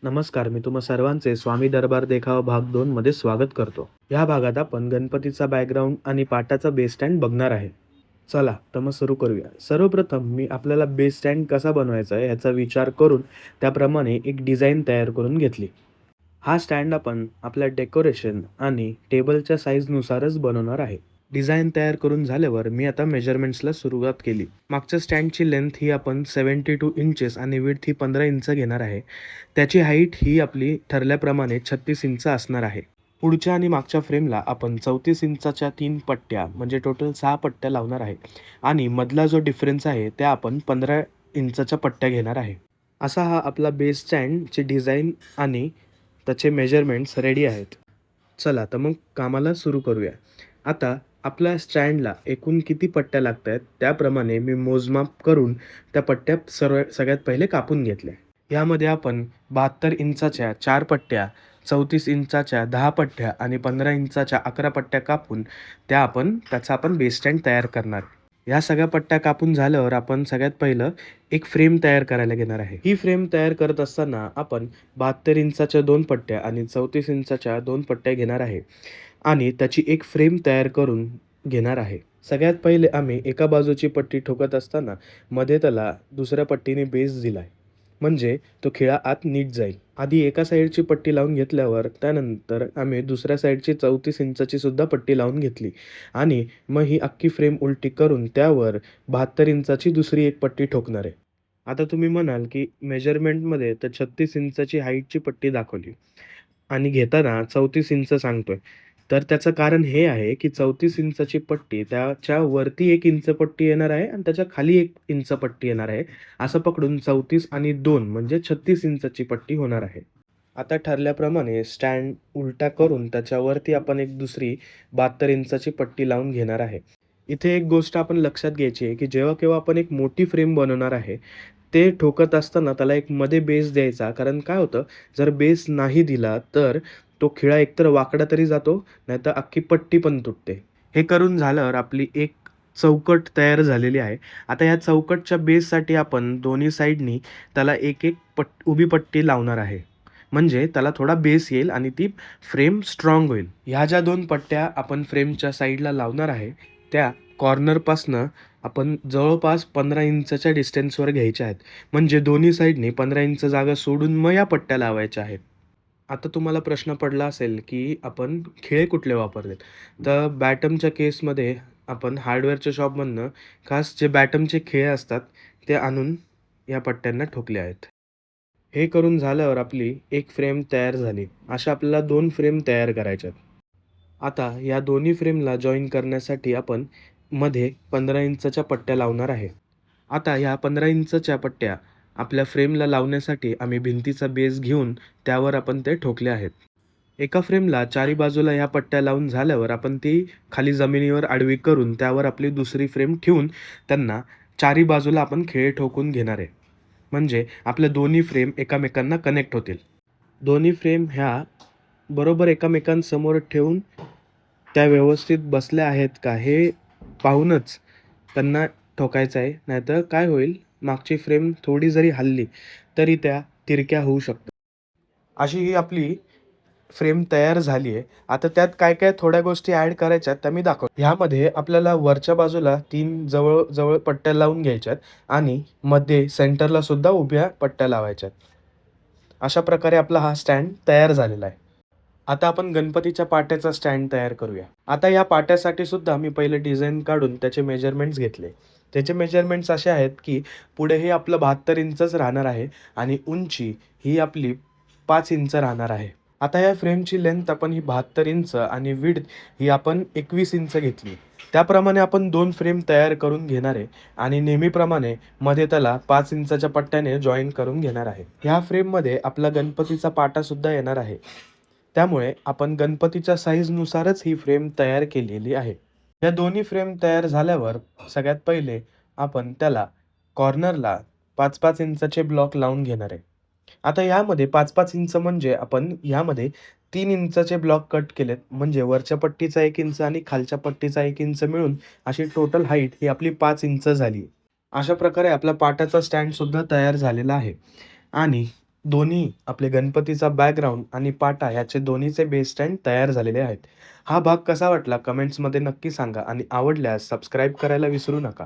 नमस्कार, मी तुम्हा सर्वांचे स्वामी दरबार देखावा भाग 2 मध्ये स्वागत करतो. या भागात आपण गणपतीचा बॅकग्राऊंड आणि पाटाचा बेस स्टँड बघणार आहे. चला, तर मग सुरू करूया. सर्वप्रथम मी आपल्याला बेस स्टँड कसा बनवायचा आहे याचा विचार करून त्याप्रमाणे एक डिझाइन तयार करून घेतली. हा स्टँड आपण आपल्या डेकोरेशन आणि टेबलच्या साईजनुसारच बनवणार आहे. डिझाइन तयार करून झाल्यावर मी आता मेजरमेंट्सला सुरुवात केली. मागच्या स्टँडची लेंथ ही आपण 72 इंचेस आणि विड्थ ही 15 इंच घेणार आहे. त्याची हाईट ही आपली ठरल्याप्रमाणे 36 इंच असणार आहे. पुढच्या आणि मागच्या फ्रेमला आपण 34 इंचाच्या 3 पट्ट्या म्हणजे टोटल 6 पट्ट्या लावणार आहे आणि मधला जो डिफरन्स आहे त्या आपण 15 इंचाच्या पट्ट्या घेणार आहे. असा हा आपला बेस स्टँडची डिझाइन आणि त्याचे मेजरमेंट्स रेडी आहेत. चला तर मग कामाला सुरू करूया. आता आपल्या स्टँडला एकूण किती पट्ट्या लागत आहेत त्याप्रमाणे मी मोजमाप करून त्या पट्ट्या सगळ्यात पहिले कापून घेतल्या. यामध्ये आपण 72 इंचाच्या 4 पट्ट्या, 34 इंचाच्या 10 पट्ट्या आणि 15 इंचाच्या 11 पट्ट्या कापून त्याचा आपण बेस स्टँड तयार करणार. या सगळ्या पट्ट्या कापून झाल्यावर आपण सगळ्यात पहिलं एक फ्रेम तयार करायला घेणार आहे. ही फ्रेम तयार करत असताना आपण 72 इंचाच्या 2 पट्ट्या आणि 34 इंचाच्या 2 पट्ट्या घेणार आहे आणि त्याची एक फ्रेम तयार करून घेणार आहे. सगळ्यात पहिले आम्ही एका बाजूची पट्टी ठोकत असताना मध्ये त्याला दुसऱ्या पट्टीने बेस दिलाय, म्हणजे तो खिळा आत नीट जाईल. आधी एका साईडची पट्टी लावून घेतल्यावर त्यानंतर आम्ही दुसऱ्या साईडची 34 इंचाची सुद्धा पट्टी लावून घेतली आणि मग ही अख्खी फ्रेम उलटी करून त्यावर 72 इंचाची दुसरी एक पट्टी ठोकणार आहे. आता तुम्ही म्हणाल की मेजरमेंटमध्ये तर 36 इंचाची हाईटची पट्टी दाखवली आणि घेताना 34 इंच सांगतोय. तर त्याचं कारण हे आहे की 34 इंचाची पट्टी त्याच्या वरती 1 इंच पट्टी येणार आहे आणि त्याच्या खाली 1 इंच पट्टी येणार आहे. असं पकडून 34 आणि 2 म्हणजे 36 इंचाची पट्टी होणार आहे. आता ठरल्याप्रमाणे स्टँड उलटा करून त्याच्यावरती आपण एक दुसरी 72 इंचाची पट्टी लावून घेणार आहे. इथे एक गोष्ट आपण लक्षात घ्यायची आहे की जेव्हा केव्हा आपण एक मोठी फ्रेम बनवणार आहे, ते ठोकत असताना त्याला एक मध्ये बेस द्यायचा. कारण काय होतं, जर बेस नाही दिला तर तो खिळा एकतर वाकडा तरी जातो, नाहीतर अख्खी पट्टी पण तुटते. हे करून झाल्यावर आपली एक चौकट तयार झालेली आहे. आता या चौकटच्या बेससाठी आपण दोन्ही साईडनी त्याला एक एक उभी पट्टी लावणार आहे. म्हणजे त्याला थोडा बेस येईल आणि ती फ्रेम स्ट्रॉंग होईल. ह्या ज्या 2 पट्ट्या आपण फ्रेमच्या साईडला लावणार आहे त्या कॉर्नरपासनं आपण जवळपास 15 इंचच्या डिस्टन्सवर घ्यायच्या आहेत. म्हणजे दोन्ही साईडनी 15 इंच जागा सोडून मग या पट्ट्या लावायच्या आहेत. आता तुम्हाला प्रश्न पडला असेल की आपण खिळे कुठले वापरलेत. तर बॅटमच्या केसमध्ये आपण हार्डवेअरच्या शॉपमधनं खास जे बॅटमचे खिळे असतात ते आणून या पट्ट्यांना ठोकले आहेत. हे करून झाल्यावर आपली एक फ्रेम तयार झाली. अशा आपल्याला 2 फ्रेम तयार करायच्यात. आता या दोन्ही फ्रेमला जॉइन करण्यासाठी आपण मध्ये 15 इंचच्या पट्ट्या लावणार आहे. आता ह्या 15 इंचच्या पट्ट्या आपल्या फ्रेमला लावण्यासाठी आम्ही भिंतीचा बेस घेऊन त्यावर आपण ते ठोकले आहेत. एका फ्रेमला चारी बाजूला ह्या पट्ट्या लावून झाल्यावर आपण ती खाली जमिनीवर आडवी करून त्यावर आपली दुसरी फ्रेम ठेवून त्यांना चारी बाजूला आपण खिळे ठोकून घेणार आहे. म्हणजे आपल्या दोन्ही फ्रेम एकमेकांना कनेक्ट होतील. दोन्ही फ्रेम ह्या बरोबर एकमेकांसमोर ठेवून त्या व्यवस्थित बसल्या आहेत का हे पाहूनच त्यांना ठोकायचं आहे. नाहीतर काय होईल, मागची फ्रेम थोडी जरी हलली तरी त्या तिरक्या होऊ शकतात. अशी ही आपली फ्रेम तयार झाली आहे. आता त्यात काय काय थोड्या गोष्टी ॲड करायच्या त्या मी दाखवतो. ह्यामध्ये आपल्याला वरच्या बाजूला 3 जवळ पट्ट्या लावून घ्यायच्यात आणि मध्ये सेंटरला सुद्धा उभ्या पट्ट्या लावायच्यात. अशा प्रकारे आपला हा स्टँड तयार झालेला आहे. आता आपण गणपतीच्या पाट्याचा स्टँड तयार करूया. आता या पाट्यासाठी सुद्धा मी पहिले डिझाइन काढून त्याचे मेजरमेंट्स घेतले. त्याचे मेजरमेंट्स असे आहेत की पुढे हे आपलं 72 इंचच राहणार आहे आणि उंची ही आपली 5 इंच राहणार आहे. आता या फ्रेमची लेंथ आपण ही 72 इंच आणि विड्थ ही आपण 21 इंच घेतली. त्याप्रमाणे आपण 2 फ्रेम तयार करून घेणार आहे आणि नेहमीप्रमाणे मध्ये त्याला 5 इंचाच्या पट्ट्याने जॉईन करून घेणार आहे. ह्या फ्रेममध्ये आपला गणपतीचा पाटासुद्धा येणार आहे. त्यामुळे आपण गणपतीच्या साईजनुसारच ही फ्रेम तयार केलेली आहे. या दोन्ही फ्रेम तयार झाल्यावर सगळ्यात पहिले आपण त्याला कॉर्नरला 5-5 इंचाचे ब्लॉक लावून घेणार आहे. आता यामध्ये 5-5 इंच म्हणजे आपण यामध्ये 3 इंचाचे ब्लॉक कट केलेत. म्हणजे वरच्या पट्टीचा 1 इंच आणि खालच्या पट्टीचा 1 इंच मिळून अशी टोटल हाईट ही आपली 5 इंच झाली. अशा प्रकारे आपला पाटाचा स्टँडसुद्धा तयार झालेला आहे आणि दोन्ही आपले गणपतीचा बॅकग्राऊंड आणि पाटा याचे दोन्हीचे बेस स्टँड तयार झालेले आहेत. हा भाग कसा वाटला कमेंट्समध्ये नक्की सांगा आणि आवडल्यास सबस्क्राईब करायला विसरू नका.